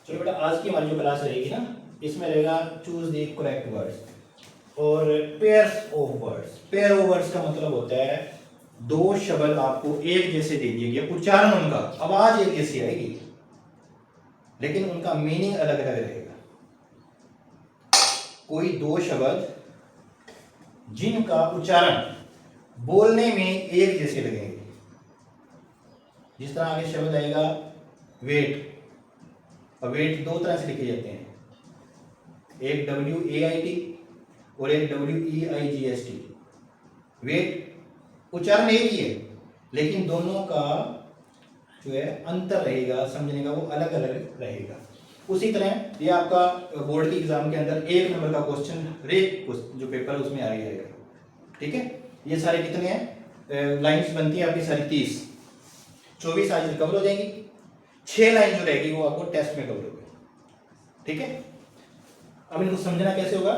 चलो बेटा, आज की हमारी जो क्लास रहेगी ना, इसमें रहेगा चूज द करेक्ट वर्ड्स और pairs of words. Pair of words का मतलब होता है दो शब्द आपको एक जैसे दे दिए गए, उच्चारण उनका आवाज एक जैसी आएगी लेकिन उनका मीनिंग अलग अलग रहेगा। कोई दो शब्द जिनका उच्चारण बोलने में एक जैसे लगेंगे, जिस तरह आगे शब्द आएगा वेट, और वेट दो तरह से लिखे जाते हैं, एक WAIT और एक WEIGST। वेट उच्चारण एक ही है लेकिन दोनों का जो है अंतर रहेगा, समझने का वो अलग अलग रहेगा। उसी तरह ये आपका बोर्ड के एग्जाम के अंदर 1 नंबर का क्वेश्चन रेक जो पेपर है उसमें आ ही जाएगा। ठीक है, ये सारे कितने हैं लाइंस बनती है आपकी सारी 30, 24 आज रिकवर हो जाएंगी, 6 लाइन जो रहेगी वो आपको टेस्ट में कवर होगी। ठीक है, अब इनको समझना कैसे होगा,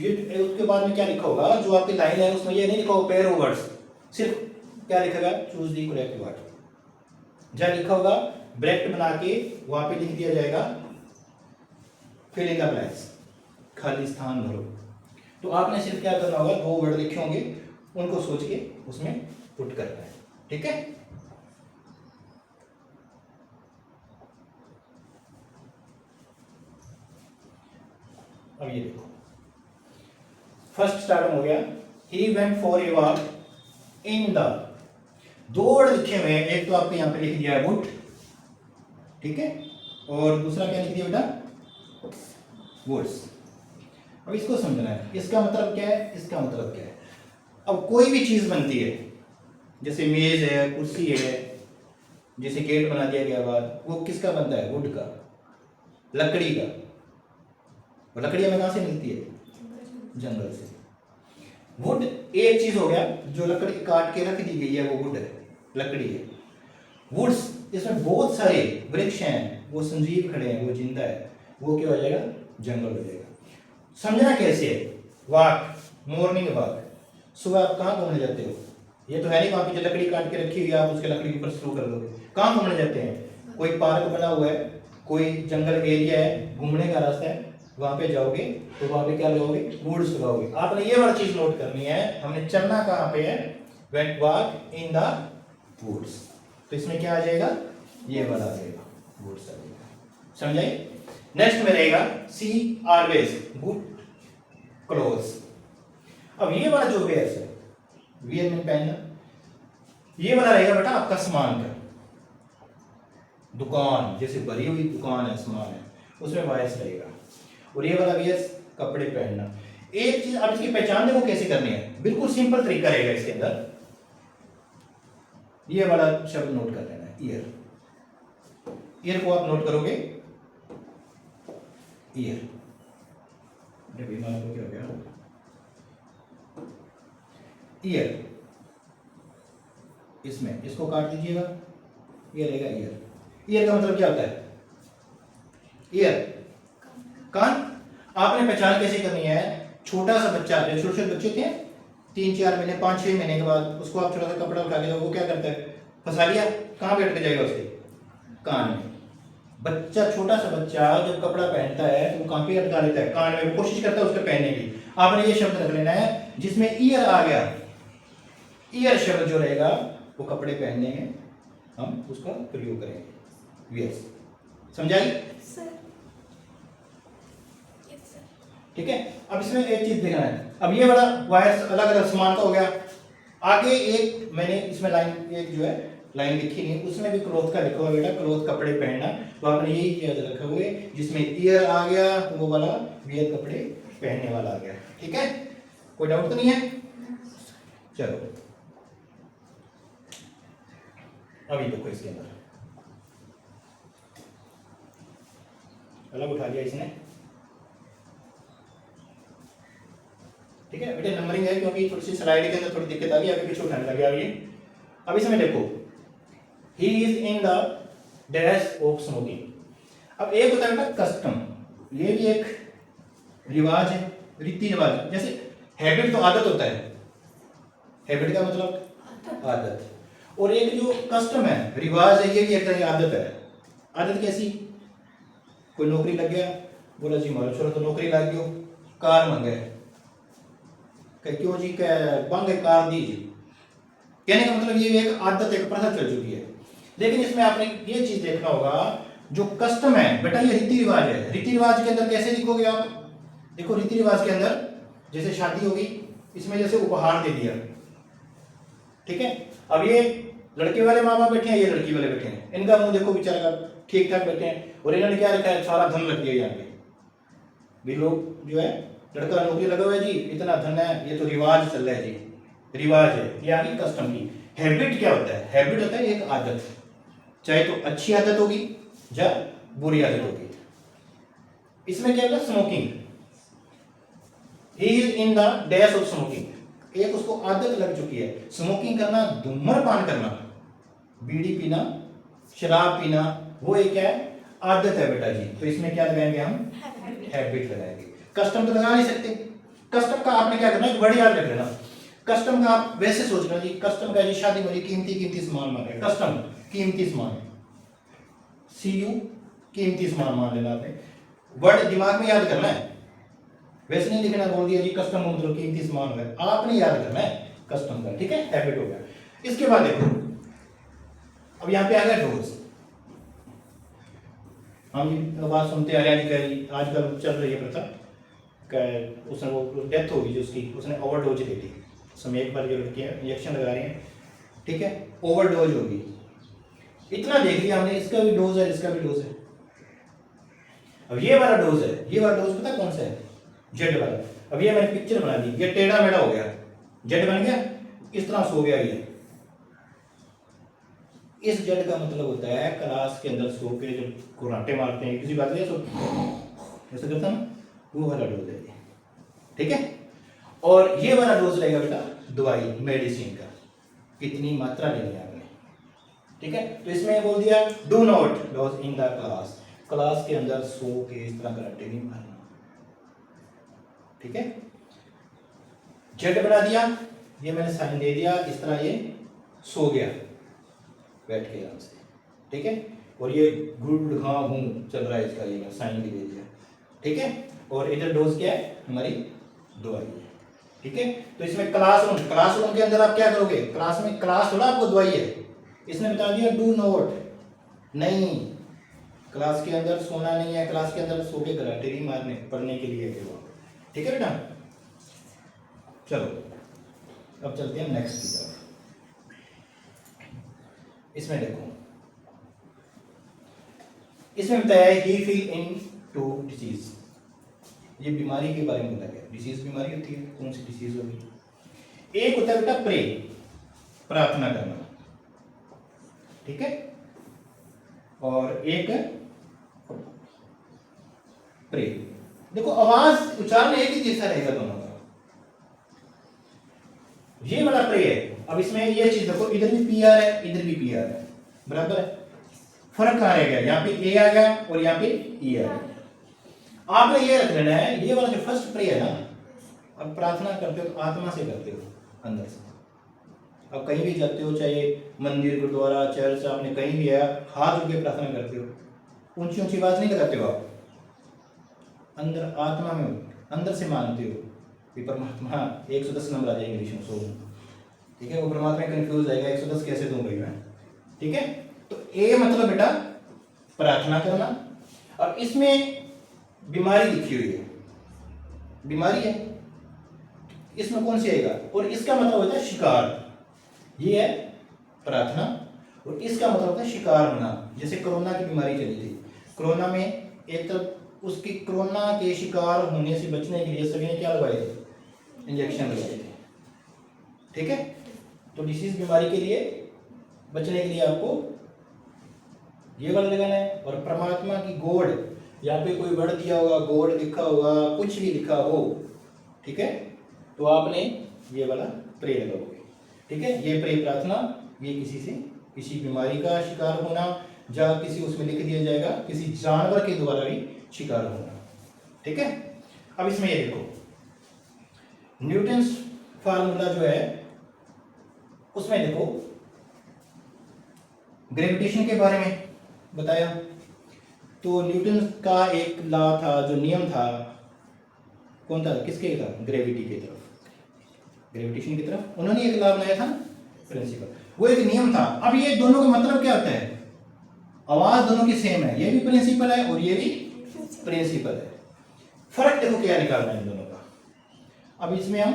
ये उसके बाद में क्या लिखा होगा, जो आपकी लाइन है उसमें ये नहीं लिखा होगा पेयर ऑफ वर्ड्स, सिर्फ क्या लिखेगा चूज द करेक्ट वर्ड। जहां लिखा होगा ब्रैकेट बना के वहां पे लिख दिया जाएगा फिल इन द ब्लैंक्स, खाली स्थान भरो। तो आपने सिर्फ क्या करना होगा, 2 वर्ड लिखे होंगे उनको सोच के उसमें पुट करना है। ठीक है, अब ये देखो फर्स्ट स्टार्ट हो गया, he went for a walk in the, 2 word लिखे हुए हैं, एक तो आपको यहां पे लिख दिया है वुड, ठीक है, और दूसरा क्या लिख दिया बेटा वुड्स। अब इसको समझना है, इसका मतलब क्या है, इसका मतलब क्या है। अब कोई भी चीज बनती है, जैसे मेज है, कुर्सी है, जैसे गेट बना दिया गया बाद, वो किसका बनता है, वुड का, लकड़ी का। और लकड़ी हमें कहां से मिलती है, जंगल से। वुड एक चीज हो गया, जो लकड़ी काट के रख दी गई है वो वुड है, लकड़ी है। वुड्स इसमें बहुत सारे वृक्ष हैं, वो संजीव खड़े हैं, वो जिंदा है, वो क्या हो जाएगा, जंगल हो जाएगा। समझना कैसे है, वॉक, मॉर्निंग वॉक, सुबह आप कहाँ घूमने जाते हो, ये तो है नहीं वहां की जो लकड़ी काट के रखी हुई है आप उसके लकड़ी के ऊपर शुरू कर दोगे। कहाँ घूमने जाते हैं, कोई पार्क बना हुआ है, कोई जंगल एरिया है, घूमने का रास्ता है, वहां पे जाओगे तो वहां पे क्या लगाओगे, वुड्स लगाओगे। आपने ये वाली चीज नोट करनी है, हमने चलना कहाँ पे है, went walk in the woods. तो इसमें क्या आ जाएगा, ये वाला आ जाएगा, वुड्स आ जाएगा। समझाइए। नेक्स्ट में रहेगा सी ऑलवेज गुड क्लोथ्स। अब ये वाला जो वेयर्स है, वियर में पहनना, ये वाला रहेगा बेटा आपका सामान का, दुकान, जैसे भरी हुई दुकान है, सामान है, उसमें वायर्स रहेगा। और ये वाला वेयर्स कपड़े पहनना। एक चीज आप इसकी पहचान देखो कैसे करनी है, बिल्कुल सिंपल तरीका रहेगा इसके अंदर। ये वाला शब्द नोट कर लेना है, ईयर। ईयर को आप नोट करोगे, ईयर, बीमार को क्या हो गया, ईयर, इसमें इसको काट दीजिएगा, ये रहेगा ईयर। ईयर का मतलब क्या होता है, ईयर कान। आपने पहचान कैसे करनी है, छोटा सा बच्चा, जो छोटे छोटे बच्चे थे 3-4 महीने 5-6 महीने के बाद उसको आप छोटा सा कपड़ा उठा के, वो क्या करता है, फंसा लिया, कहाँ बैठ के जाएगा, उसके कान में। बच्चा, छोटा सा बच्चा जब कपड़ा पहनता है तो वो कहाँ पे अटका लेता है, कान में, वो कोशिश करता है उसको पहनने की। आपने ये शब्द रख लेना है जिसमें ईयर आ गया, ईयर शब्द जो रहेगा वो कपड़े पहनने में हम उसका प्रयोग करेंगे, वियर्स। समझाइए। ठीक है, अब इसमें एक चीज देखना है, अब ये वाला वायर्स अलग अलग सामान का हो गया। आगे एक मैंने इसमें लाइन, एक जो है लाइन लिखी नहीं, उसमें भी क्लोथ का लिखा हुआ बेटा, क्लोथ कपड़े पहनना, तो आपने यही याद रखे हुए, जिसमें ईयर आ गया तो वो वाला वियर कपड़े पहनने वाला आ गया। ठीक है, कोई डाउट तो नहीं है। चलो अभी देखो, इसके अंदर अलग उठा लिया इसने। ठीक है बेटे, नंबरिंग है क्योंकि थोड़ी सी स्लाइड के अंदर थोड़ी दिक्कत आ गई, आगे पीछे उठाने लगे। अब इसमें देखो, he is in the dash of smoking. अब एक होता है बेटा कस्टम, ये भी एक रिवाज है, रीति रिवाज, जैसे हैबिट तो आदत होता है, हैबिट का मतलब आदत, और एक जो कस्टम है, रिवाज है, ये भी एक तरह की आदत है। आदत कैसी, कोई नौकरी लग गया, बोला जी मारो छोरो तो नौकरी लग गयो, कार मंगे, क्यों जी बंग कार दी जी। कहने का मतलब ये एक आदत, एक प्रथा चल चुकी है। लेकिन इसमें आपने ये चीज देखना होगा, जो कस्टम है बेटा ये रीति रिवाज है। रीति रिवाज के अंदर कैसे लिखोगे आप, देखो रीति रिवाज के अंदर जैसे शादी होगी, इसमें जैसे उपहार दे दिया, ठीक है। अब ये लड़के वाले माँ बाप बैठे हैं, ये लड़की वाले बैठे हैं, इनका मुंह देखो बेचारा का ठीक ठाक बैठे हैं, और इन्होंने क्या रखा है, सारा धन रख दिया यहाँ पे भी। लोग जो है लड़का नौकरी लगा हुआ है जी, इतना धन है, ये तो रिवाज चल रहा है जी, रिवाज है, ये आगे कस्टम की। हैबिट क्या होता है, हैबिट होता है एक आदत, चाहे तो अच्छी आदत होगी या बुरी आदत होगी। इसमें क्या होगा, smoking, he is in the dash of smoking, एक उसको आदत लग चुकी है स्मोकिंग करना, धूम्रपान करना, बीड़ी पीना, शराब पीना, वो एक क्या है, आदत है बेटा जी। तो इसमें क्या लगाएंगे हम, हैबिट लगाएंगे। कस्टम तो लगा नहीं सकते, कस्टम का आपने क्या करना है, वर्ड याद रख लेना। कस्टम का आप वैसे सोचना जी, कस्टम का जी शादी में कीमती कीमती सामान मान रहे, कस्टम कीमती सामान, CU कीमती सामान मान लेना आपने, वर्ड दिमाग में याद करना है, वैसे नहीं लिखना, बोल दिया जी कस्टम मतलब कीमती सामान है, आपने याद करना है कस्टम का, ठीक है, हैबिट हो गया। इसके बाद देखो अब यहाँ पे आ गया डोज। हम बात सुनते आ रहे हैं जी, आजकल चल रही है प्रथा, उसने वो डेथ होगी जो उसकी, उसने ओवरडोज ले ली, समय एक बार जो लड़कियाँ इंजेक्शन लगा रही हैं, ठीक है, ओवरडोज होगी, इतना देख लिया हमने, इसका भी डोज है, इसका भी डोज है। अब ये वाला डोज है, ये वाला डोज पता कौन सा है, जेड वाला। अब ये मैंने पिक्चर बना दी, ये टेढ़ा मेढ़ा हो गया, जेड बन गया, इस तरह सो गया ये, इस जेड का मतलब होता है क्लास के अंदर सो के जब कुर्राटे मारते हैं किसी बात ऐसा करता ना, वो वाला डोज है, ठीक है। और ये वाला डोज रहेगा बेटा दवाई मेडिसिन का, कितनी मात्रा लेनी है आपने, ठीक है। तो इसमें बोल दिया do not dose in the class, class के अंदर सो के इस तरह कराटे नहीं मारना, ठीक है। जेड बना दिया, ये मैंने साइन दे दिया, इस तरह ये सो गया बैठ के आराम से, ठीक है। और ये गुड हाँ हूँ चल रहा है इसका, ये मैं साइन भी दे दिया, ठीक है। और इधर डोज क्या है, हमारी दवाई है, ठीक है। तो इसमें क्लासरूम, क्लासरूम के अंदर आप क्या करोगे, क्लास में क्लास थोड़ा आपको दवाई है, इसने बता दिया डू नॉट, नहीं क्लास के अंदर सोना नहीं है, क्लास के अंदर सो के कराटे नहीं मारने, पढ़ने के लिए है वो, ठीक है बेटा। चलो अब चलते हैं नेक्स्ट की तरफ। इसमें देखो, इसमें बताया है ही फील इन टू डिसीज, ये बीमारी के बारे में बताया गया, डिसीज बीमारी होती है, कौन सी डिसीज होगी। एक होता है बेटा प्रे, प्रार्थना करना, ठीक है, और एक प्रे। देखो आवाज उच्चारण एक ही जैसा रहेगा दोनों का, ये वाला प्रे है। अब इसमें ये चीज देखो, इधर भी पी आर है, इधर भी पी आर है, बराबर है, फर्क कहां रह गया, यहाँ पे ए आ गया और यहाँ पे ई आ गया। आपने ये रख लेना है, ये वाला जो फर्स्ट प्रे है ना, अब प्रार्थना करते हो तो आत्मा से करते हो, अंदर से। अब कहीं भी जाते हो, चाहे मंदिर, गुरुद्वारा, चर्च, आपने कहीं भी है, हाथ जोड़ के प्रार्थना करते हो, ऊंची ऊंची आवाज नहीं लगाते हो आप, अंदर आत्मा में अंदर से मानते हो कि परमात्मा 110 नंबर आ जाए इंग्लिश में 100, ठीक है। वो परमात्मा कंफ्यूज जाएगा 110 कैसे दूं भाई मैं, ठीक है। तो ए मतलब बेटा प्रार्थना करना। अब इसमें बीमारी लिखी हुई है, बीमारी है, इसमें कौन सी आएगा, और इसका मतलब होता है शिकार, ये है प्रार्थना, और इसका मतलब होता है शिकार होना। जैसे कोरोना की बीमारी चली थी, कोरोना में एक तरफ उसकी कोरोना के शिकार होने से बचने के लिए सभी ने क्या लगवाए थे, इंजेक्शन लगवाए थे, ठीक है। तो डिसीज बीमारी के लिए बचने के लिए आपको ये वाला लगाना है। और परमात्मा की गॉड, यहाँ पे कोई वर्ड दिया होगा, गॉड लिखा होगा, कुछ भी लिखा हो, ठीक है, तो आपने ये वाला प्रे लगाओगे, ठीक है। ये प्रे प्रार्थना, ये किसी से किसी बीमारी का शिकार होना, या किसी उसमें लिख दिया जाएगा किसी जानवर के द्वारा भी शिकार होना, ठीक है। अब इसमें ये देखो, न्यूटन्स फार्मूला जो है उसमें देखो ग्रेविटेशन के बारे में बताया, तो न्यूटन का एक लॉ था, जो नियम था, कौन था, किसके था, ग्रेविटी की तरफ, ग्रेविटेशन की तरफ उन्होंने एक लॉ बनाया था, प्रिंसिपल, वो एक नियम था। अब ये दोनों का मतलब क्या होता है, आवाज दोनों की सेम है, ये भी प्रिंसिपल है और ये भी प्रिंसिपल है। फर्क देखो क्या निकालना है इन दोनों का। अब इसमें हम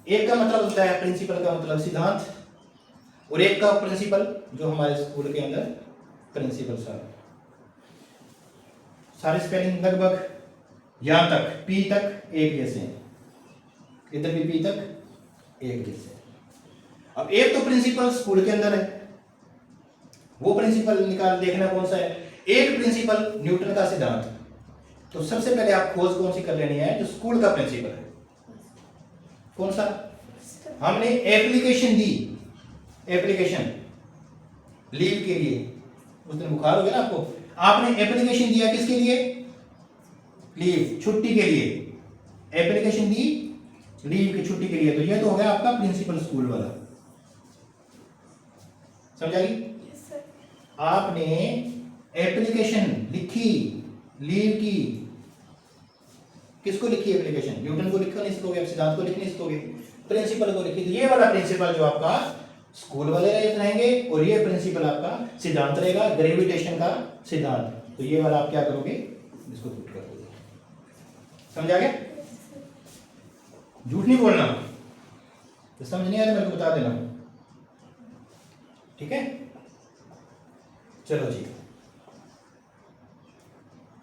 एक का मतलब होता है प्रिंसिपल का मतलब सिद्धांत, और एक का प्रिंसिपल जो हमारे स्कूल के अंदर प्रिंसिपल सारे स्पेलिंग लगभग यहां तक पी तक एक जैसे हैं, इधर भी पी तक एक जैसे। अब एक तो प्रिंसिपल स्कूल के अंदर है, वो प्रिंसिपल निकाल देखना कौन सा है। एक प्रिंसिपल न्यूटन का सिद्धांत, तो सबसे पहले आप खोज कौन सी कर लेनी है, जो स्कूल का प्रिंसिपल है, कौन सा। हमने एप्लीकेशन दी, एप्लीकेशन लीव के लिए, उस दिन बुखार हो गया ना आपको, आपने एप्लीकेशन दिया किसके लिए, लीव, छुट्टी के लिए एप्लीकेशन दी, लीव की छुट्टी के लिए, तो ये तो हो गया आपका प्रिंसिपल स्कूल वाला, समझाई। आपने एप्लीकेशन लिखी लीव की, किसको लिखी एप्लीकेशन, न्यूटन को लिखा नहीं सकोगे, सिद्धांत को लिख नहीं सकोगे, प्रिंसिपल को लिखी। तो ये वाला प्रिंसिपल जो आपका स्कूल वाले रहेंगे, और ये प्रिंसिपल आपका सिद्धांत रहेगा, ग्रेविटेशन का सिद्धांत। तो ये वाला आप क्या करोगे, इसको पुट कर दोगे, समझ आ गया। झूठ नहीं बोलना, तो समझ नहीं आया मेरे को बता देना, ठीक है। चलो जी,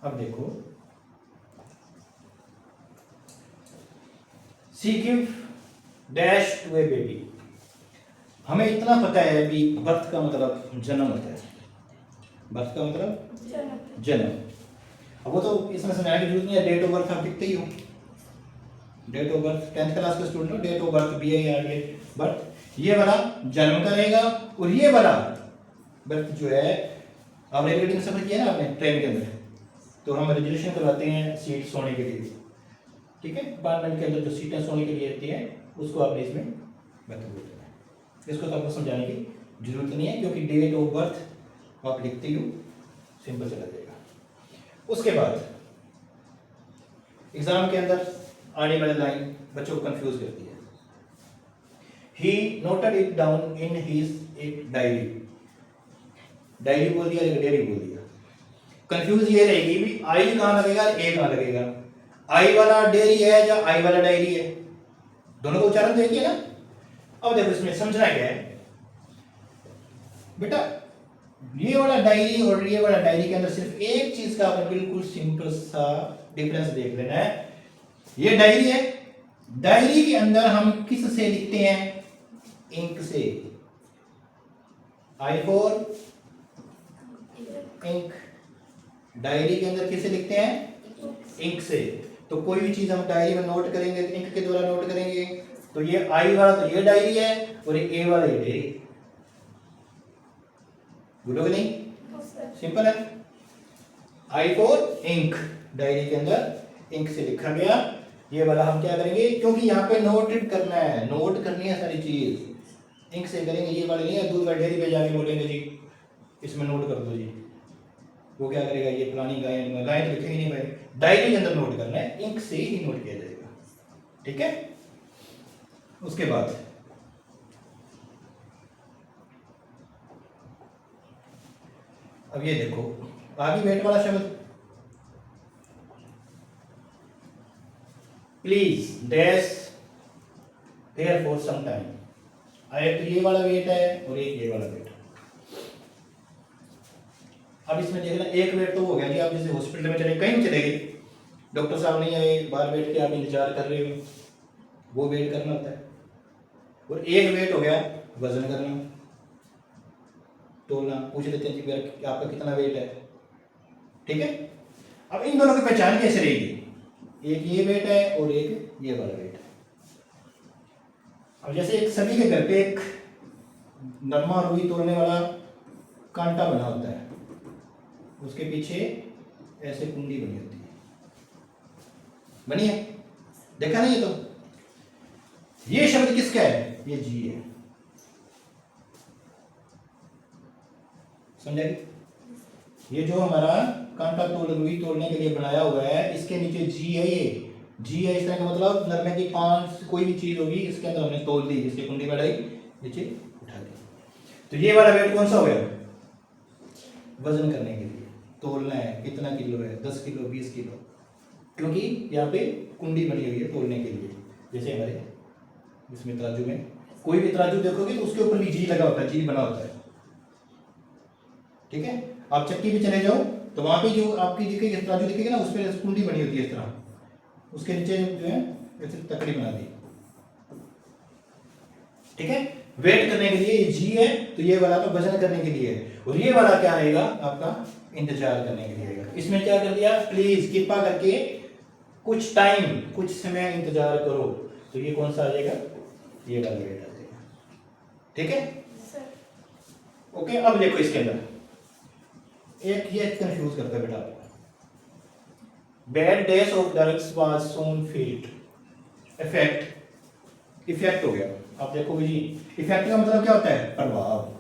अब देखो, see give dash to a baby. हमें इतना पता है कि बर्थ का मतलब जन्म होता है, बर्थ का मतलब जन्म। अब वो तो इसमें समझाने की जरूरत नहीं है, डेट ऑफ बर्थ आप लिखते ही हो, date of birth 10th class के स्टूडेंट हो, डेट ऑफ बर्थ बर्थ, ये वाला जन्म का रहेगा, और ये वाला बर्थ जो है, आप रेलवे में सफर किया ना आपने ट्रेन के अंदर, तो हम रिजर्वेशन करवाते हैं सीट सोने के लिए, ठीक है, कंपार्टमेंट के अंदर जो सीटें सोने के लिए होती है, उसको आपने इसमें बता देना है। इसको तो आपको समझाने की जरूरत नहीं है, क्योंकि डेट ऑफ बर्थ आप लिखते ही हो, सिंपल चला जाएगा। उसके बाद एग्जाम के अंदर आने वाली लाइन बच्चों को कंफ्यूज करती है। He noted it down in his एक डायरी, डायरी बोल दिया या डेयरी बोल दिया, कंफ्यूज ये रहेगी भी आई कहां लगेगा, ए कहां लगेगा, आई वाला डेयरी है या आई वाला डायरी है, दोनों को उच्चारण देखिए ना। अब देखो इसमें समझना क्या है बेटा, ये वाला डायरी और ये वाला डायरी के अंदर सिर्फ एक चीज का आपने बिल्कुल सिंपल सा डिफरेंस देख लेना है। ये डायरी है, डायरी के अंदर हम किस से लिखते हैं, इंक से, आई फॉर इंक, डायरी के अंदर किसे लिखते हैं, इंक से। तो कोई भी चीज हम डायरी में नोट करेंगे, इंक के द्वारा नोट करेंगे, तो ये आई वाला तो ये डायरी है, और ये ए वाला ये डायरी, बोलोगे नहीं, सिंपल है। आई फॉर इंक, डायरी के अंदर इंक से लिखा गया, ये वाला हम क्या करेंगे, क्योंकि यहाँ पे नोटेड करना है, नोट करनी है सारी चीज, इंक से करेंगे, ये वाले नहीं है दूध वाली डेयरी पे जाके बोलेंगे जी इसमें नोट कर दो जी, वो क्या करेगा, ये फलानी गाय तो लिखेगी नहीं भाई, डायरी के अंदर नोट करना है, इंक से ही नोट किया जाएगा, ठीक है। उसके बाद अब ये देखो आगे वेट वाला शब्द, please dash there for some time, एक तो ये वाला वेट है और एक ये वाला वेट। अब इसमें देखना एक वेट तो हो गया कि आप जैसे हॉस्पिटल में चले, कहीं चले गए, डॉक्टर साहब नहीं आए, बाहर बैठ के आप इंतजार कर रहे हो, वो वेट करना होता है। और एक वेट हो गया वजन करना, तोलना, पूछ लेते हैं कि आपका कितना वेट है, ठीक है। अब इन दोनों की पहचान कैसे रहेगी, एक ये वेट है और एक ये वाला वेट है। अब जैसे एक सभी के घर पे एक नरमा रुई तोड़ने वाला कांटा बना होता है, उसके पीछे ऐसे कुंडी बनी होती है, बनी है, देखा नहीं है। तो ये शब्द किसका है, ये जी है, समझाइए। ये जो हमारा कांटा तोल रुई तोड़ने के लिए बनाया हुआ है, इसके नीचे जी है, ये जी है। इस तरह का मतलब नरमे की 5 कोई भी चीज होगी इसके अंदर हमने तोल दी, जिसकी कुंडी बढ़ाई, नीचे उठा दी। तो ये वाला वेट कौन सा हो गया? वजन करने के लिए तोलना है, कितना किलो है, 10 किलो 20 किलो, क्योंकि यहाँ पे कुंडी बनी हुई है तोलने के लिए। जैसे हमारे इसमें तराजू में कोई भी तराजू देखोगे तो उसके ऊपर भी जी लगा होता है, जी बना होता है, ठीक है। आप चक्की पे चले जाओ तो वहां पे जो आपकी दिखेगी तराजू दिखेगी ना, उस पर कुंडी बनी होती है इस तरह, उसके नीचे जो है ऐसे तकड़ी बना दी, ठीक है। वेट करने के लिए ये जी है, तो ये वाला तो वजन करने के लिए है, और ये वाला क्या आएगा आपका? इंतजार करने के लिए आएगा। इसमें क्या कर दिया, प्लीज कृपा करके कुछ टाइम, कुछ समय इंतजार करो, तो ये कौन सा आ जाएगा? ये वाला वेट आ जाएगा, ठीक है। ओके, अब देखो इसके अंदर एक ये कंफ्यूज करता है बेटा, bad days of dirks was soon field effect, effect हो गया। आप देखोगे जी, इफेक्ट का मतलब क्या होता है? प्रभाव।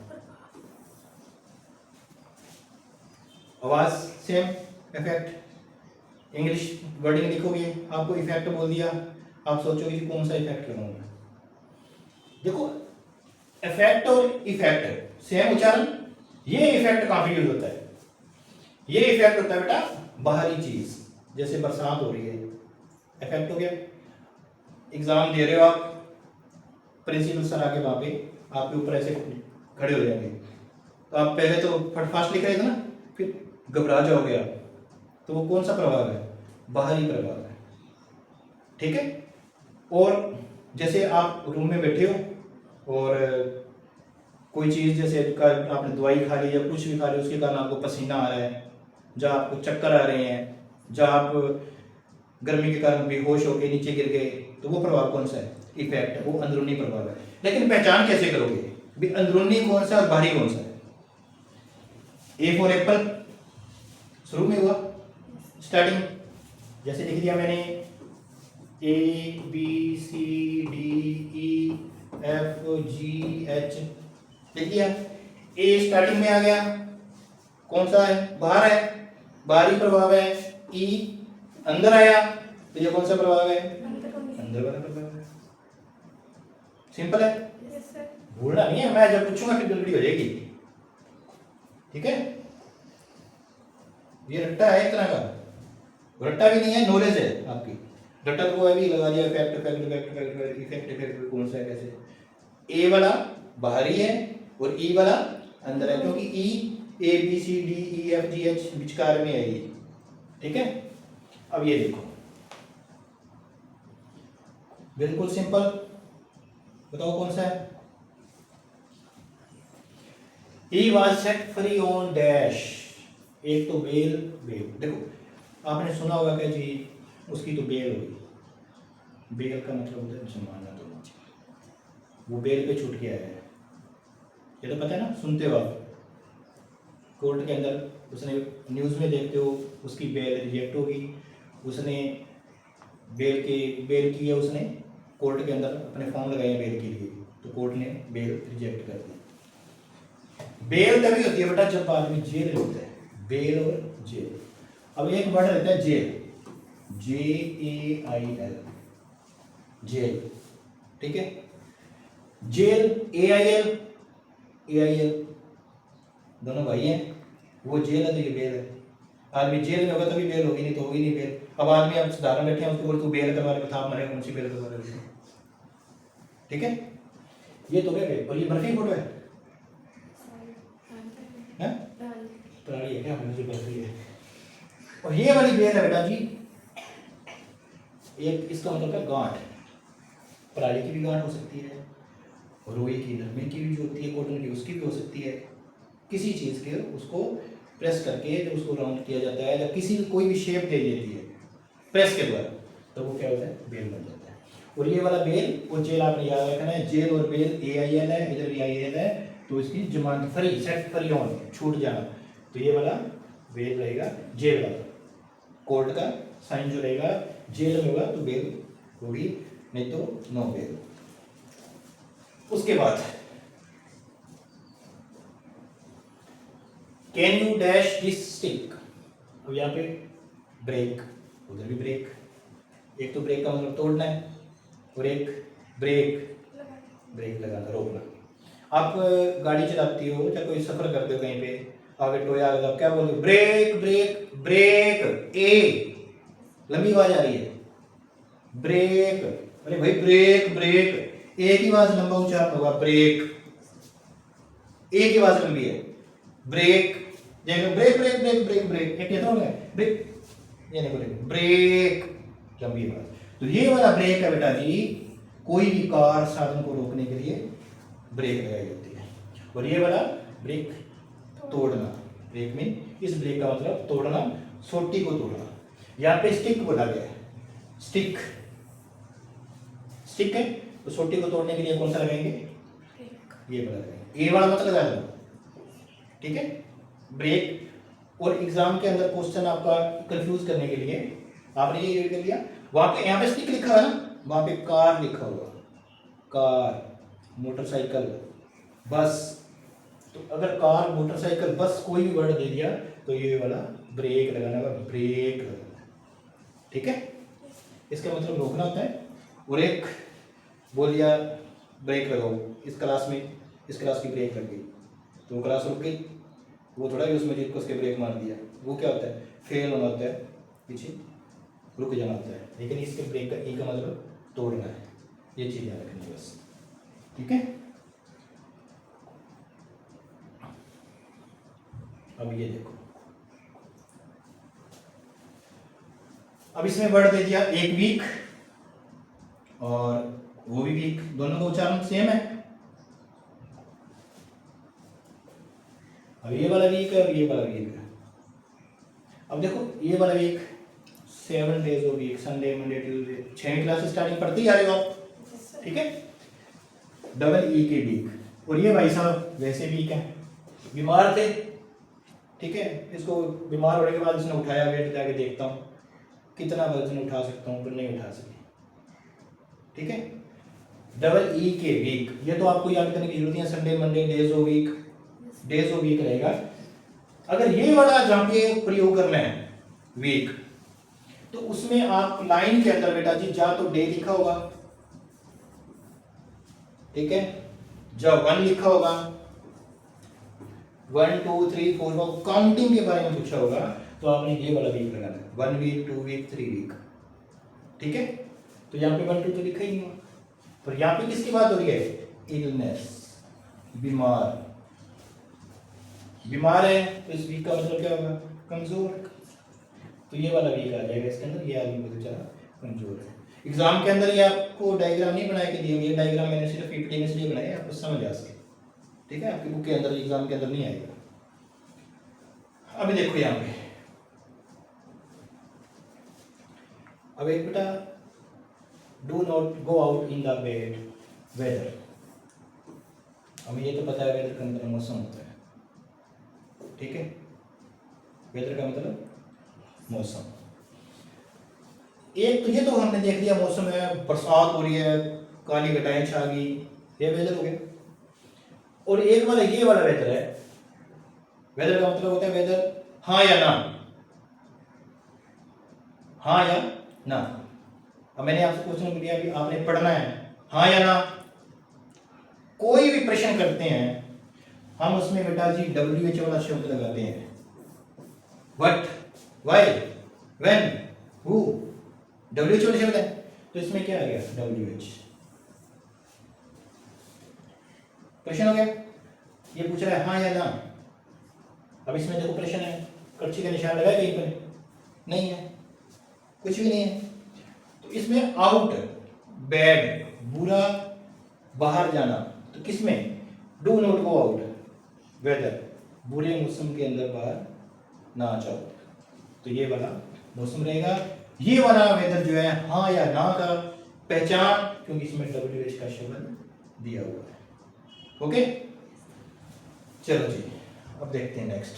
आवाज सेम, इफेक्ट। इंग्लिश वर्डिंग लिखोगे, आपको इफेक्ट बोल दिया, आप सोचोगे कि कौन सा इफेक्ट लगाऊंगा। देखो, इफेक्ट और इफेक्ट सेम उच्चारण। ये इफेक्ट काफी यूज होता है। ये इफेक्ट होता है बेटा बाहरी चीज, जैसे बरसात हो रही है, इफेक्ट हो गया। एग्जाम दे रहे हो आप, प्रिंसिपल सर आके वहां पे आपके ऊपर ऐसे खड़े हो जाएंगे, तो आप पहले तो फटाफट लिख रहे थे ना, फिर घबरा जाओगे आप, तो वो कौन सा प्रभाव है? बाहरी प्रभाव है, ठीक है। और जैसे आप रूम में बैठे हो और कोई चीज़ जैसे आपने दवाई खा ली या कुछ भी खा ली, उसके कारण आपको पसीना आ रहा है, जहाँ आपको चक्कर आ रहे हैं, जहाँ आप गर्मी के कारण बेहोश होकर नीचे गिर गए, तो वो प्रभाव कौन सा है? इफेक्ट है, वो अंदरूनी प्रभाव है। लेकिन पहचान कैसे करोगे भी अंदरूनी कौन सा और बाहरी कौन सा है? ए फॉर एप्पल शुरू में हुआ, स्टार्टिंग जैसे लिख दिया मैंने, A B C D E F G H लिख दिया। ए स्टार्टिंग में आ गया, कौन सा है? बाहर है, बाहरी प्रभाव है। ई अंदर आया, तो ये कौन सा प्रभाव है? अंदर वाला प्रभाव है। सिंपल है, भूलना नहीं है, मैं जब पूछूंगा फिर गड़बड़ी हो जाएगी, ठीक है। ये रट्टा है एक तरह का, रट्टा भी नहीं है, नॉलेज है आपकी। रट्टा तो वो है भी लगा दिया, fact fact fact fact effect effect कौन सा है कैसे। ए वाला बाहरी है और ई वाला अंदर है, क्योंकि E A B C D E F G H विचकार में है ये, ठीक है। अब ये देखो, बिल्कुल सिंपल, बताओ कौन सा है? He was set free on dash, एक तो बेल, बेल देखो आपने सुना होगा कि जी उसकी तो बेल हुई, बेल का मतलब होता है जुर्माना, तो वो बेल पे छूट के आया है, ये तो पता है ना, सुनते हो आप कोर्ट के अंदर, उसने न्यूज़ में देखते हो उसकी बेल रिजेक्ट होगी, उसने बेल की है, उसने कोर्ट के अंदर अपने फॉर्म लगाए हैं बेल के लिए, तो कोर्ट ने बेल रिजेक्ट कर दी। बेल तभी होती है बेटा जब आदमी जेल में होता है, बेल और जेल। अब एक वर्ड रहता है जेल, JAIL, जेल, ठीक है। जेल AIL दोनों भाई हैं, वो जेल है तो ये बेल है। आदमी जेल में होगा तभी बेल होगी, नहीं तो होगी नहीं बेल। अब आदमी आप साधारण बैठे हैं, उसके बोल तू बेल करवा ले, बता मरे कौन सी बेल करवा ले, ठीक है। ये तो बेल, और ये बर्फी फोटो है प्राणी है क्या, मुझे बर्फी है। और ये वाली बेल है बेटा जी, एक इसका मतलब है गांठ, पराली की भी गांठ हो सकती है, और रोई की, नरमे की भी जो होती है, कॉटन की, उसकी भी हो सकती है। किसी चीज़ के उसको प्रेस करके जब उसको राउंड किया जाता है, या किसी कोई भी शेप दे देती है प्रेस के द्वारा, तो वो क्या होता है? बेल बन जाता है। और ये वाला बेल और जेल आपने याद रखना है, जेल और बेल AIL है, इधर भी AIL है, तो इसकी जमानत फ्री, सेट फ्री ऑन, छूट जाना, तो ये वाला बेल रहेगा जेल वाला। कोर्ट का साइन जो रहेगा जेल में होगा तो बेल होगी, नहीं तो नो बेल। उसके बाद can you dash this stick. अब यहाँ पे ब्रेक, उधर भी ब्रेक। एक तो ब्रेक का मतलब तोड़ना है, और एक ब्रेक, ब्रेक लगाना, रोकना। आप गाड़ी चलाती हो या कोई सफर करते हो कहीं पे, आगे टोया आ गया, आप क्या बोलते हो? Break break break. ए लंबी आवाज आ रही है, ब्रेक। अरे भाई ब्रेक ब्रेक, ए की आवाज लंबा उच्चारण होगा, ब्रेक। ए की आवाज लंबी है, ब्रेक। देखो break break break break break, एक कहता हूँ ब्रेक, ये नहीं बोलेंगे ब्रेक, लंबी आवाज। तो ये वाला ब्रेक है बेटा जी, कोई भी कार साधन को रोकने के लिए ब्रेक लगाई होती है। और ये वाला ब्रेक तोड़ना, ब्रेक में इस ब्रेक का मतलब तोड़ना, सोटी को तोड़ना। यहाँ पे स्टिक बोला गया है, स्टिक, स्टिक है तो सोटी को तोड़ने के लिए कौन सा लगाएंगे? ये वाला लगाएंगे, ये वाला मत लगा दो, ठीक है। ब्रेक। और एग्जाम के अंदर क्वेश्चन आपका कंफ्यूज करने के लिए आपने ये रीड कर लिया, वहां पे यहाँ पे स्टिक लिखा है ना, वहां पे कार लिखा होगा, कार, मोटरसाइकिल, बस। तो अगर कार, मोटरसाइकिल, बस कोई भी वर्ड दे दिया तो ये वाला ब्रेक लगाना होगा, ब्रेक लगाना, ठीक है। इसका मतलब रोकना होता है। और एक बोल दिया ब्रेक लगाओ, इस क्लास में, इस क्लास की ब्रेक लग गई तो वो क्लास रुक गई, वो थोड़ा भी उसमें जिसको उसके ब्रेक मार दिया, वो क्या होता है? फेल होना होता है, पीछे रुक जाना होता है। लेकिन इसके ब्रेक का ई का मतलब तोड़ना है, ये चीज याद रखनी है बस, ठीक है। अब ये देखो, अब इसमें वर्ड दे दिया एक वीक और वो भी वीक, दोनों का उच्चारण सेम है। अब ये वाला वीक है और ये वाला वीक है। अब देखो ये वाला week 7 days of week, Sunday Monday Tuesday, 6वीं क्लास से स्टार्टिंग पढ़ती आ रहे हो आप, ठीक है। डबल ई के वीक। और ये भाई साहब वैसे वीक है, बीमार थे, ठीक है। इसको बीमार होने के बाद इसने उठाया, वेट जाके देखता हूँ कितना वजन उठा सकता हूँ, पर नहीं उठा सके, ठीक है। डबल ई के वीक, ये तो आपको याद करने की जरूरत है, Sunday Monday days of week, days of week रहेगा। अगर ये वाला जहां पे प्रयोग करना है वीक, तो उसमें आप लाइन के अंदर बेटा जी जा तो डे लिखा होगा, ठीक है, जब 1 लिखा होगा, 1 2 3 4 काउंटिंग के बारे में पूछा होगा तो आपने ये वाला वीक लगाना है, 1 वीक 2 वीक 3 वीक, ठीक है। तो यहाँ पे 1 2 तो लिखा ही नहीं हुआ, पर यहाँ पे किसकी बात हो रही है? इलनेस, बीमार, बीमार है तो इस वीक का मतलब क्या होगा? कमजोर। तो ये वाला वीक आ जाएगा इसके अंदर, ये आदमी बेचारा कमजोर है। एग्जाम के अंदर ये आपको डायग्राम नहीं बना के दिए, ये डायग्राम मैंने सिर्फ पीपीटी में इसलिए बनाया आपको समझ आ सके, ठीक है। आपकी बुक के अंदर, एग्जाम के अंदर नहीं आएगा। अभी देखो यहाँ पे, अब एक बेटा, do not go out in the bad weather. हमें ये तो पता है वेदर का मतलब मौसम होता है, ठीक है। वेदर का मतलब मौसम। एक तो ये तो हमने देख लिया, मौसम है, बरसात हो रही है, काली घटाएं छा गई, ये वेदर हो गया। और एक वाला ये वाला वेदर है, वेदर का मतलब होता है वेदर हाँ या ना, हाँ या ना। अब मैंने आपसे क्वेश्चन दिया कि आपने पढ़ना है, हाँ या ना। कोई भी प्रश्न करते हैं हम उसमें बेटा जी WH वाला शब्द लगाते हैं, what, why, when, who, WH वाले शब्द है। तो इसमें क्या आ गया? WH। प्रश्न हो गया, ये पूछ रहा है हाँ या ना। अब इसमें देखो प्रश्न है, कच्ची का निशान लगा है कहीं पर? नहीं है, कुछ भी नहीं है। तो इसमें आउट, बैड, बुरा, बाहर जाना। तो किसमें? Do not go out, weather, बुरे मौसम के अंदर बाहर ना जाओ। तो ये वाला मौसम रहेगा। ये वाला वेदर जो है हाँ या ना का पहचान, क्योंकि इसमें WH का शब्द दिया हुआ है, ओके। चलो जी, अब देखते हैं नेक्स्ट।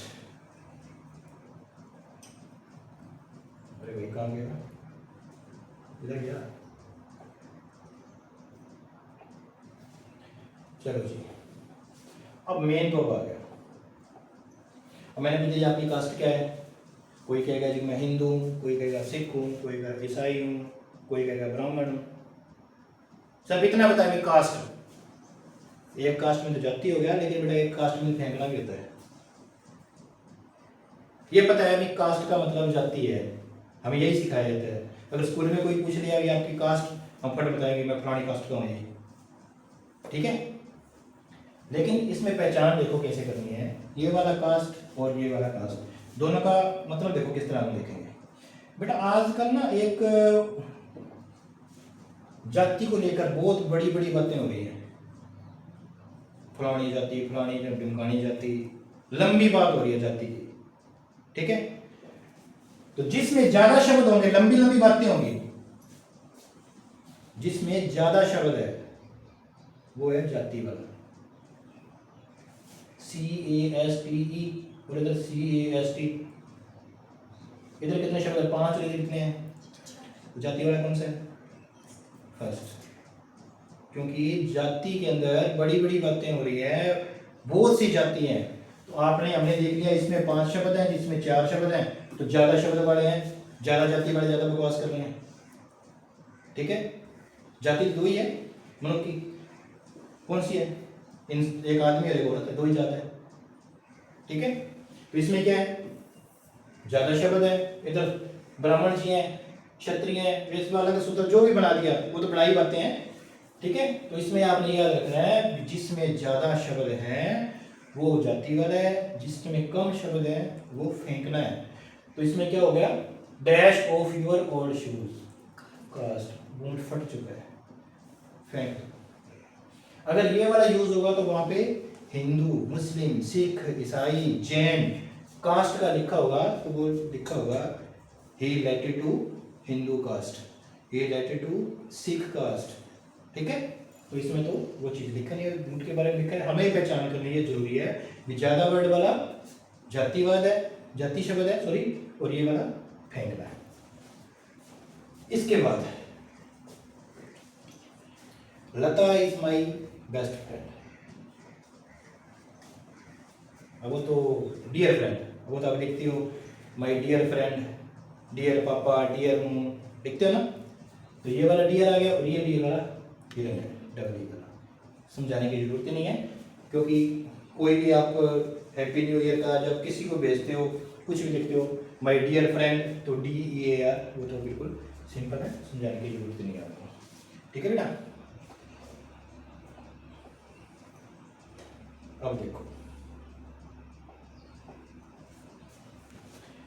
अरे भाई कहाँ गया? इधर गया। चलो जी, अब मेन तो आ गया। अब मैंने पूछा जी आपकी कास्ट क्या है, कोई कहेगा जी मैं हिंदू हूँ, कोई कहेगा सिख हूँ, कोई कहेगा ईसाई हूँ, कोई कहेगा ब्राह्मण हूँ। सब इतना बताया कि कास्ट, एक कास्ट में तो जाति हो गया, लेकिन बेटा एक कास्ट में फेंकना भी होता है। ये पता है कि कास्ट का मतलब जाति है, हमें यही सिखाया जाता है। अगर स्कूल में कोई पूछ लिया कि आपकी कास्ट, हम फट बताएंगे मैं फलानी कास्ट का हूँ ये, ठीक है। लेकिन इसमें पहचान देखो कैसे करनी है, ये वाला कास्ट और ये वाला कास्ट, दोनों का मतलब देखो किस तरह हम देखेंगे। बेटा आजकल ना एक जाति को लेकर बहुत बड़ी बड़ी बातें हो रही हैं, फलानी जाति, फलानी ढिमकानी जाति, लंबी बात हो रही है जाति की, ठीक है। तो जिसमें ज्यादा शब्द होंगे, लंबी लंबी बातें होंगी, जिसमें ज्यादा शब्द है वो है जाति वाला, CASTE, और इधर CAST, इधर कितने शब्द है, 5, और इधर कितने हैं, तो जाति वाला कौन सा है, फर्स्ट। क्योंकि जाति के अंदर बड़ी बड़ी बातें हो रही है, बहुत सी जाति हैं। तो आपने हमने देख लिया इसमें 5 शब्द हैं, जिसमें 4 शब्द हैं, तो ज्यादा शब्द वाले हैं, ज्यादा जाति वाले ज्यादा बकवास कर रहे हैं, ठीक है। जाति 2 ही है मनुष्य की, कौन सी है, इन एक आदमी और एक औरत है, 2 ही जात है, ठीक है। तो इसमें क्या है, ज्यादा शब्द है, इधर ब्राह्मण जी हैं, क्षत्रिय हैं, वेश वाला सूत्र जो भी बना दिया वो तो बनाई बातें हैं, ठीक है। तो इसमें आपने याद रखना है जिसमें ज्यादा शब्द हैं वो जाति वाला है, जिसमें कम शब्द है वो फेंकना है। तो इसमें क्या हो गया, dash of your old shoes, cast, boot फट चुका है, फेंक दो। अगर ये वाला यूज होगा तो वहां पे हिंदू, मुस्लिम, सिख, ईसाई, जैन कास्ट का लिखा होगा, तो वो लिखा होगा ही रिलेटेड टू हिंदू कास्ट, ही रिलेटेड टू सिख कास्ट, ठीक है। तो इसमें तो वो चीज लिखा नहीं है, बूट के बारे में लिखा है, हमें पहचान करनी ये जरूरी है कि ज्यादा वर्ड वाला जातिवाद है, जाति शब्द है सॉरी, और ये वाला फेंकना है। इसके बाद लता इज माई बेस्ट फ्रेंड, अब वो तो डियर फ्रेंड, वो तो आप लिखती हो माई डियर फ्रेंड, डियर पापा, डियर मम्मू, लिखते हो ना। तो ये वाला डियर आ गया और ये डियर वाला डियर है, डबल वाला, समझाने की जरूरत ही नहीं है। क्योंकि कोई भी आप हैप्पी न्यू ईयर का जब किसी को भेजते हो, कुछ भी लिखते हो माई डियर फ्रेंड, तो DEAR, वो तो बिल्कुल सिंपल है, समझाने की जरूरत नहीं है आपको, ठीक है बेटा। अब देखो,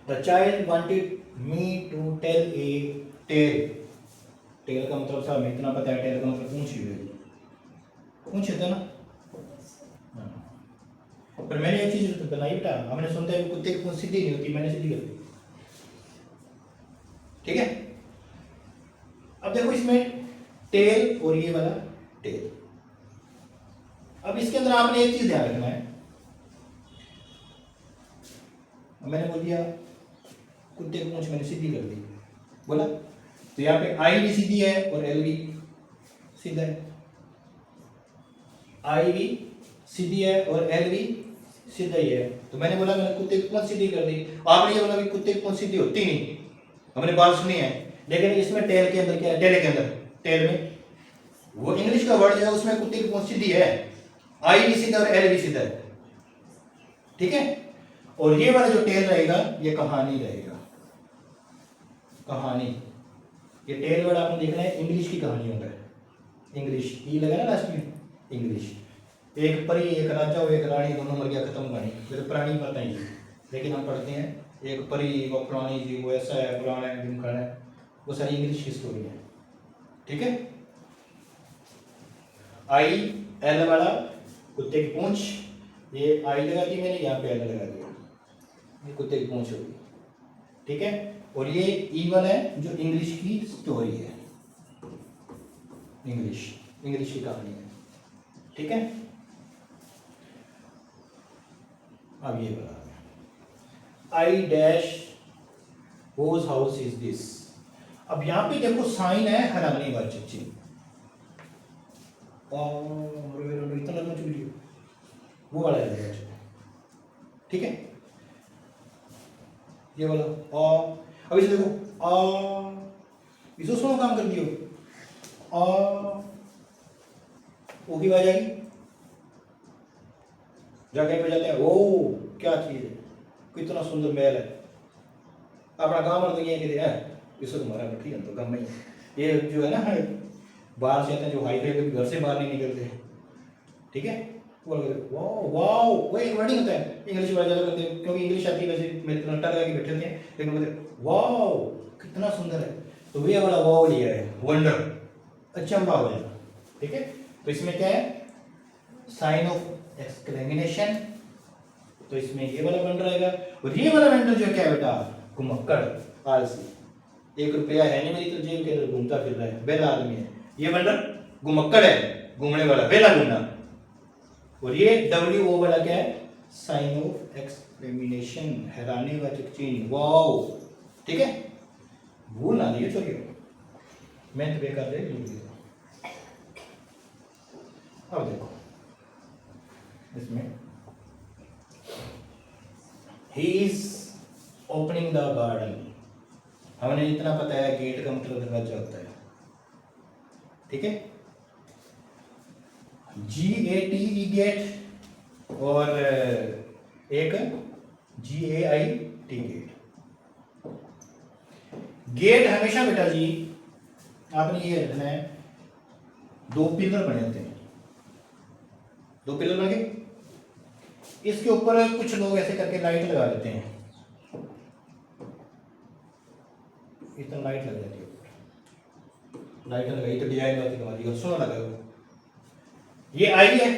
The child wanted me to tell a tale. Tale का मतलब साहब इतना पता है, टेल का मतलब पूंछ ही है, पूंछ होता है ना। पर मैंने एक चीज बनाई बेटा, हमने सुनते हैं कुत्ते की पूंछ सीधी नहीं होती, मैंने सीधी कर दी, ठीक है। अब देखो इसमें टेल और ये वाला टेल, अब इसके अंदर आपने एक चीज ध्यान रखना है, मैंने बोल दिया कुत्ते की पूंछ मैंने सीधी कर दी, बोला, तो यहाँ पे आई भी सीधी है और एल भी सीधा है, आई भी सीधी है और एल भी सीधा ही है। तो मैंने बोला मैंने कुत्ते की पूंछ सीधी कर दी, आपने ये बोला कि कुत्ते की पूंछ सीधी होती नहीं, हमने बात सुनी है। लेकिन इसमें टेल के अंदर क्या है, टेल के अंदर, टेल में वो इंग्लिश का वर्ड जो है उसमें कुत्ते की पूंछ सीधी है, आई भी सीधा और एल भी सीधा है, ठीक है। और ये वाला जो टेल रहेगा ये कहानी रहेगा, कहानी, ये टेल वर्ड आपने देखना है इंग्लिश की कहानियों का, इंग्लिश ई लगा ना लास्ट में, इंग्लिश, एक परी एक राजा और एक रानी दोनों मर गया, खत्म कहानी, तो पुरानी बातें ही, लेकिन हम पढ़ते हैं एक परी वो फलानी जी वो ऐसा है पुराना है ढिमकाना है, वो सारी इंग्लिश की स्टोरी है, ठीक है। आई एल वाला कुत्ते की पूंछ, ये आई लगा दी मैंने, यहाँ पे एल लगा दिया, ये कुत्ते की पूंछ होगी, ठीक है। और ये ई वाला है जो इंग्लिश की स्टोरी है, इंग्लिश की कहानी है, ठीक है। अब ये बता I dash whose house is this, अब यहां पे देखो साइन है हराने वाला चिट्ठी, और इतना वो वाला है, ठीक है। ये वाला आ। अब इसे देखो आ, इसे सुनो काम कर दियो आ, ओ की आवाज आएगी, जाके पे जाते हैं, ओ क्या चीज है, कितना सुंदर महल है, अपना गांव में तो ये कहते हैं इसको तुम्हारा बैठी तो गांव में ही। ये जो है ना बाहर से आते हैं जो हाई फाई घर से बाहर नहीं निकलते, ठीक है, वो वाओ वाओ, वो एक वर्डिंग होता है, इंग्लिश वाला ज़्यादा करते हैं क्योंकि इंग्लिश आती है, वैसे मेरे तरह लगा के बैठे होते हैं, लेकिन बोलते वाओ कितना सुंदर है, तो ये वाला वाओ लिया है, वंडर, अचंभा हो जाएगा, ठीक है। तो इसमें क्या है, साइन ऑफ एक्सक्लेमेशन, तो इसमें ये वाला वंडर आएगा। और ये वाला वंडर जो क्या है बेटा, घुमक्कड़, आलसी, 1 रुपया है नहीं मेरी तो जेब के अंदर घूमता फिर रहा है, बेला आदमी है, ये वंडर घुमक्कड़ है, घूमने वाला, बेला घूमना। और ये WO वाला क्या है, साइन ऑफ एक्सक्लेमेशन, हैरानीवाचक चिन्ह, वाओ, ठीक है, भूल ना दिए छोड़िए, मैं तो बेकार दे भूल दिया। अब देखो इसमें he is opening the garden, हमें इतना पता है गेट का मतलब दरवाजा होता है, ठीक है, GATE गेट, और एक GAIT गेट। गेट हमेशा बेटा जी आपने ये रखना है, 2 पिलर बने होते हैं, 2 पिलर बन गए, इसके ऊपर कुछ लोग ऐसे करके लाइट लगा देते हैं, इतना लाइट लग जाती है, लाइट लगाई तो डिजाइन होती है, सोना लगा हुआ, ये आई है,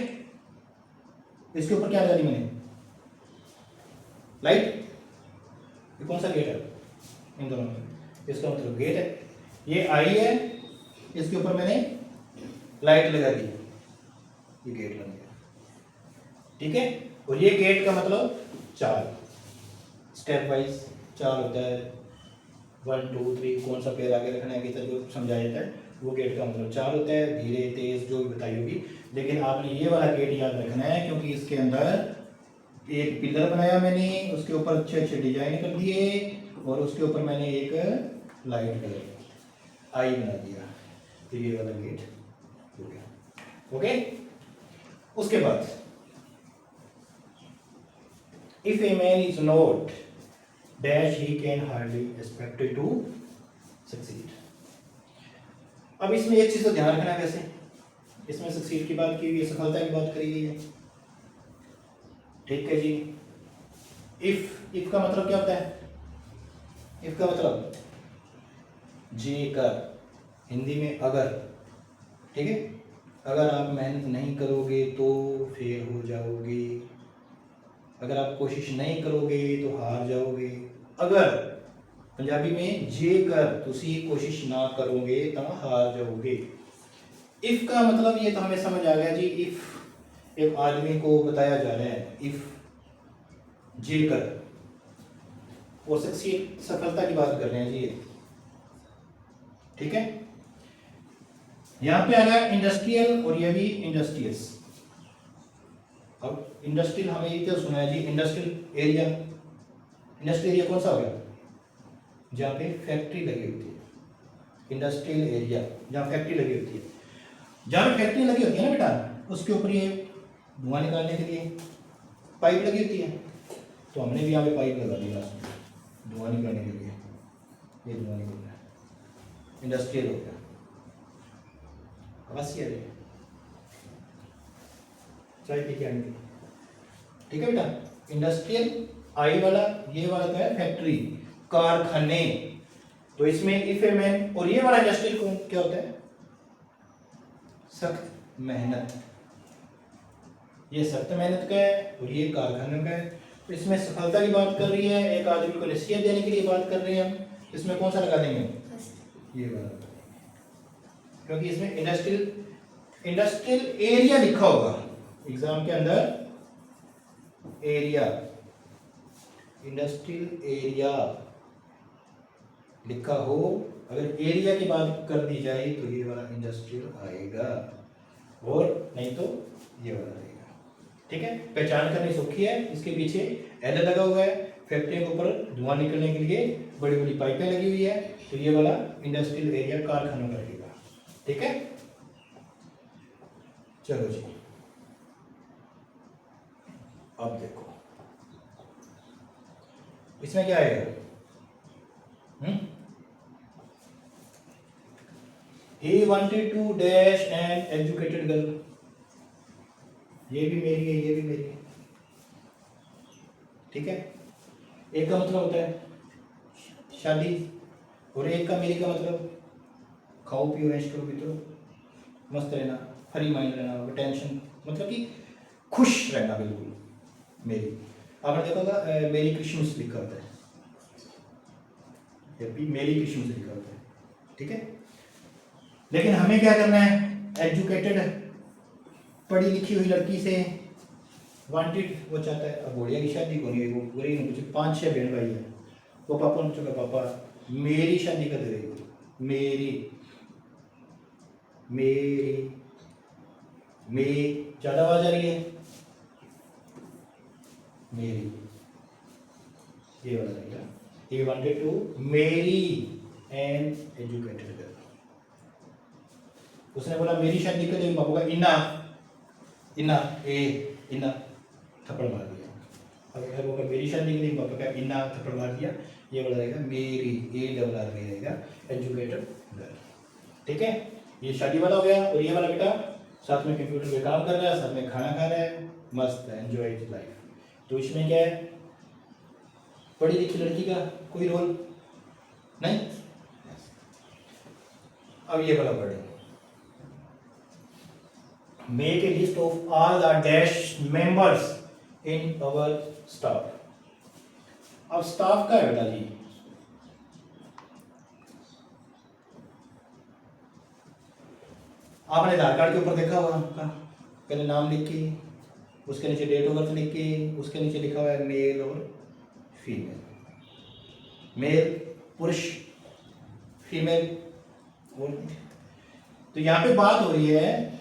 इसके ऊपर क्या लगा दी मैंने, लाइट, ये कौन सा गेट है, इन दोनों में, इसका मतलब गेट है, ये आई है, इसके ऊपर मैंने लाइट लगा दी, ये गेट बन गया, ठीक है। और ये गेट का मतलब 4, स्टेप वाइज 4 होता है, 1 2 3, कौन सा पैर आगे रखना है कि जो समझाया जाता है, वो गेट का मतलब 4 होता है, धीरे तेज जो भी बताई होगी, लेकिन आपने ये वाला गेट याद रखना है क्योंकि इसके अंदर एक पिलर बनाया मैंने, उसके ऊपर अच्छे अच्छे डिजाइन कर दिए, और उसके ऊपर मैंने एक लाइट कलर आई बना दिया, तो ये वाला गेट हो गया, ओके। उसके बाद if a man is not dash he can hardly expected to succeed. अब इसमें एक चीज तो ध्यान रखना है, वैसे इसमें सक्सीड की बात की हुई है, सफलता की बात करी गई है, ठीक है जी। इफ का मतलब क्या होता है, इफ का मतलब जेकर, हिंदी में अगर, ठीक है, अगर आप मेहनत नहीं करोगे तो फेल हो जाओगे, अगर आप कोशिश नहीं करोगे तो हार जाओगे, अगर पंजाबी में जेकर तुसी कोशिश ना करोगे तो हार जाओगे। इफ का मतलब ये तो हमें समझ आ गया जी, इफ एक आदमी को बताया जा रहा है, इफ जेकर, और सक्सीड सफलता की बात कर रहे हैं जी, ठीक है। यहां पे आ गया इंडस्ट्रियल, और ये भी इंडस्ट्रियल्स। अब इंडस्ट्रियल हमें ये क्या सुना है जी, इंडस्ट्रियल एरिया, इंडस्ट्रियल एरिया कौन सा हो गया, जहाँ पे फैक्ट्री लगी होती है, इंडस्ट्रियल एरिया जहाँ फैक्ट्री लगी होती है, जहाँ फैक्ट्री लगी होती है ना बेटा, उसके ऊपर ये धुआं निकालने के लिए पाइप लगी होती है, तो हमने भी यहाँ पे पाइप लगा दिया धुआं निकालने के लिए, ये धुआं निकल रहा है, इंडस्ट्रियल हो गया, अवश्य है, चाय पी के आएंगे, ठीक है बेटा। इंडस्ट्रियल आई वाला, ये वाला क्या है, फैक्ट्री, कारखाने, तो इसमें इफ ए मैन, और ये वाला इंडस्ट्रियल कौन क्या होता है, सख्त मेहनत, ये सख्त मेहनत का है और ये कारखाने का है, तो इसमें सफलता की बात कर रही है, एक आदमी को नसीहत देने के लिए बात कर रहे हैं हम, इसमें कौन सा लगा देंगे, ये वाला, क्योंकि इसमें इंडस्ट्रियल एरिया लिखा होगा एग्जाम के अंदर, एरिया, इंडस्ट्रियल एरिया लिखा हो, अगर एरिया की बात कर दी जाए तो ये वाला इंडस्ट्रियल आएगा, और नहीं तो ये वाला आएगा, ठीक है। पहचान करनी सौखी है, इसके पीछे एल लगा हुआ है, फैक्ट्रियों के ऊपर धुआं निकलने के लिए बड़ी बड़ी पाइपें लगी हुई है, तो ये वाला इंडस्ट्रियल एरिया कारखानों का रहेगा। ठीक है, चलो जी अब देखो इसमें क्या आएगा। He wanted to dash an educated girl, ये भी मेरी है, ये भी मेरी है। ठीक है, एक का मतलब होता है शादी, और एक का मेरी का मतलब खाओ पियो ऐश करो पितरो, मस्त रहना, फ्री माइंड रहना, टेंशन मतलब कि खुश रहना बिल्कुल। मेरी आपने देखा होगा मेरी क्रिसमस लिखा होता है, मेरी क्रिसमस लिखा होता है। ठीक है, लेकिन हमें क्या करना है, एजुकेटेड पढ़ी लिखी हुई लड़की से वांटेड वो चाहता है। अब बोलिया की शादी को नहीं, वो बुरी नहीं, कुछ 5-6 बहन भाई है, वो पापा ने पूछा पापा मेरी शादी कर दे, मेरी मेरी मेरी ज्यादा आवाज आ रही है, मेरी ये वाला रहेगा। He wanted to marry an educated girl, उसने बोला मेरी शादी कर दे, पापा का इना इना ए इना थप्पड़ मार दिया। अब वो मेरी शादी के लिए पापा का इना थप्पड़ मार दिया, ये वाला रहेगा मेरी ए डबल आर रहेगा एजुकेटेड गर्ल। ठीक है, ये शादी वाला हो गया, और ये वाला बेटा साथ में कंप्यूटर पे काम कर रहा है, साथ में खाना खा रहा है, मस्त है, एंजॉय हिज लाइफ। तो इसमें क्या है, पढ़ी लिखी लड़की का कोई रोल नहीं। अब ये वाला पढ़े, make a list of all the dash members in our staff. अब स्टाफ का है बेटा जी, आपने आधार कार्ड के ऊपर देखा होगा आपका, पहले नाम लिख के उसके नीचे डेट ऑफ बर्थ लिख के उसके नीचे लिखा हुआ है मेल और फीमेल, मेल पुरुष फीमेल। तो यहाँ पे बात हो रही है,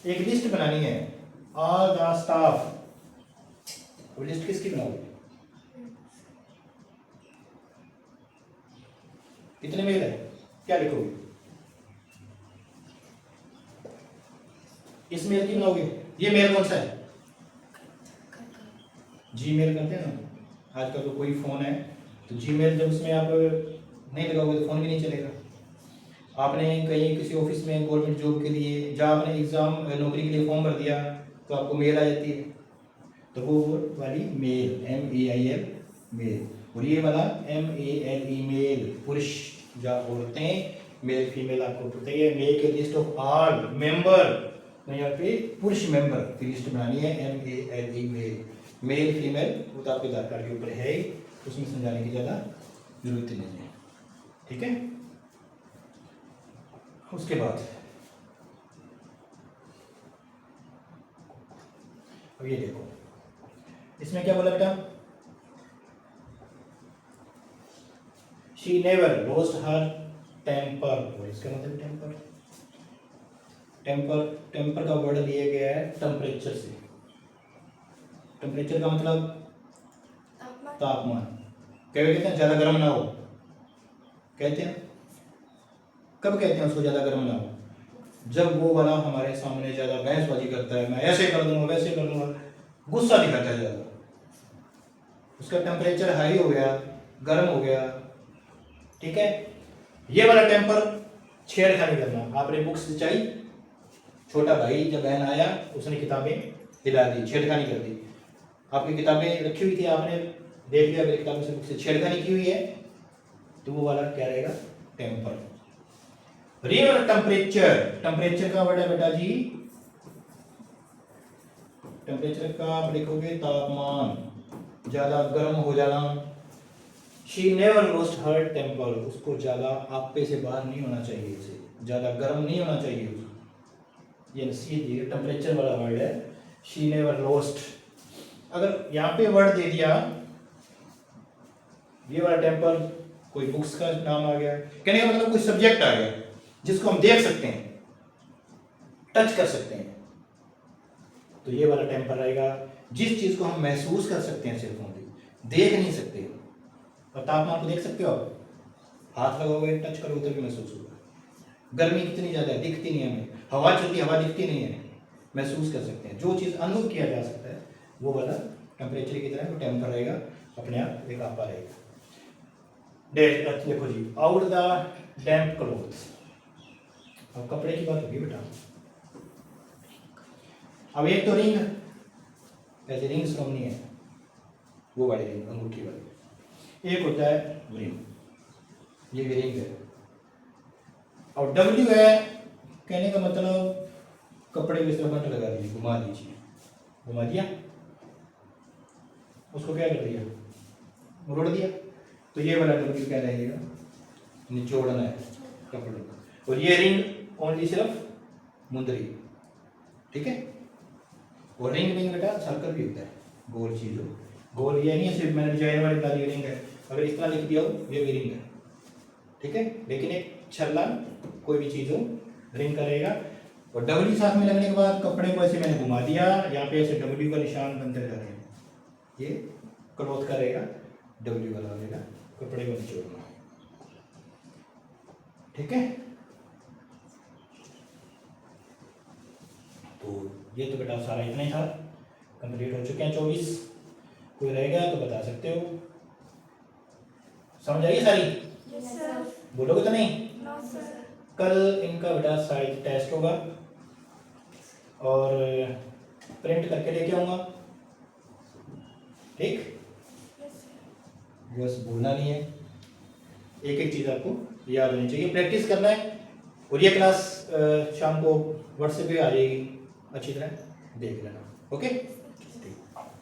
एक लिस्ट बनानी है ऑल द स्टाफ। वो लिस्ट किसकी बनाओगे, कितने मेल है, क्या लिखोगे, इस मेल की बनाओगे। ये मेल कौन सा है, जी मेल करते हैं ना आजकल, तो कोई फोन है तो जी मेल जब उसमें आप नहीं लगाओगे तो फोन भी नहीं चलेगा। आपने कहीं किसी ऑफिस में गवर्नमेंट जॉब के लिए, जहाँ आपने एग्जाम नौकरी के लिए फॉर्म भर दिया तो आपको मेल आ जाती है, तो वो वाली मेल MEIL मेल, और ये वाला MALE मेल पुरुष या औरतें, मेल फीमेल आपको पता ही है। Make a list of all member, यहाँ पे पुरुष मेंबर की लिस्ट बनानी है, MALE मेल, मेल फीमेल वो तो आपके आधार कार्ड के ऊपर है ही, उसमें समझाने की ज़्यादा जरूरत नहीं है। ठीक है, उसके बाद अब ये देखो इसमें क्या बोला बेटा, she never lost her temper. और इसका मतलब टेम्पर, टेम्पर टेम्पर का वर्ड लिया गया है टेम्परेचर से। टेम्परेचर का मतलब तापमान। कहते हैं ज़्यादा गर्म ना हो, कहते हैं कब कहते हैं उसको ज़्यादा गर्म ना हो, जब वो वाला हमारे सामने ज़्यादा बहसबाजी करता है, मैं ऐसे कर दूंगा वैसे कर दूंगा, गुस्सा दिखाता है ज़्यादा, उसका टेम्परेचर हाई हो गया, गर्म हो गया। ठीक है, ये वाला टेम्पर छेड़खानी करना। आपने बुक्स चाहिए, छोटा भाई जब बहन आया उसने किताबें हिला दी, छेड़खानी कर दी, आपकी किताबें रखी हुई थी, आपने देख लिया मेरी किताबों से बुक से छेड़खानी की हुई है, तो वो वाला क्या रहेगा, टेम्पर। रियल टेम्परेचर, टेम्परेचर का वर्ड है बेटा जी, टेम्परेचर का आप लिखोगे तापमान, ज्यादा गर्म हो जाना। She never lost her temper, उसको ज्यादा आपे से बाहर नहीं होना चाहिए, इसे ज्यादा गर्म नहीं होना चाहिए उसको। ये सीधे टेम्परेचर वाला वर्ड है, शी नेवर लॉस्ट। अगर यहाँ पे वर्ड दे दिया ये वाला टेम्पर, कोई बुक्स का नाम आ गया, कहने का मतलब कोई सब्जेक्ट आ गया जिसको हम देख सकते हैं, टच कर सकते हैं, तो ये वाला टेम्पर रहेगा। जिस चीज को हम महसूस कर सकते हैं सिर्फ होंगे, देख नहीं सकते, और तापमान को देख सकते हो आप, हाथ लगाओगे टच करोगे तभी महसूस होगा। गर्मी कितनी ज़्यादा है, दिखती नहीं है हमें, हवा चलती है, हवा दिखती नहीं है, महसूस कर सकते हैं। जो चीज़ अनुभव किया जा सकता है वो वाला टेम्परेचर की तरह वो टेम्पर रहेगा, अपने आप एक आपा रहेगा। देखो जी, आउट द डैम्प क्लोथ्स, अब कपड़े की बात होगी बेटा। अब एक तो रिंग, ऐसे रिंग सेरेमनी है, वो वाली रिंग अंगूठी वाली, एक होता है रिंग, ये भी रिंग है। और डब्ल्यू है, कहने का मतलब कपड़े को इस तरह बंट लगा दीजिए, घुमा दीजिए, घुमा दिया, उसको क्या कर दिया, मोड़ दिया, तो ये वाला डब्ल्यू क्या रहेगा, निचोड़ना है कपड़ों को। और ये रिंग ओनली सिर्फ मुंदरी, ठीक है। और रिंग बेटा सर्कल भी होता है, गोल चीज हो, गोल ये नहीं है सिर्फ मैंने डिजाइन वाली बता दी रिंग है, अगर इस तरह लिख दिया हो ये भी रिंग है, ठीक है। लेकिन एक छल्ला कोई भी चीज हो रिंग करेगा। और डब्ल्यू साथ में लगने के बाद कपड़े को ऐसे मैंने घुमा दिया, यहाँ पे ऐसे डब्ल्यू का निशान बनते जा रहे हैं, ये क्लोथ का रहेगा, डब्ल्यू वाला रहेगा, कपड़े को निचोड़ना, ठीक है। तो ये तो बेटा सारा इतना ही था, कंप्लीट हो चुके हैं 24। कोई रह गया तो बता सकते हो, समझ आई सारी? Yes sir. बोलोगे तो नहीं? No sir. कल इनका बेटा साइज टेस्ट होगा और प्रिंट करके लेके आऊँगा, ठीक। बस भूलना नहीं है, एक एक चीज़ आपको याद होनी चाहिए, प्रैक्टिस करना है। और ये क्लास शाम को व्हाट्सएप पे आ जाएगी, अच्छी तरह देख लेना, ओके।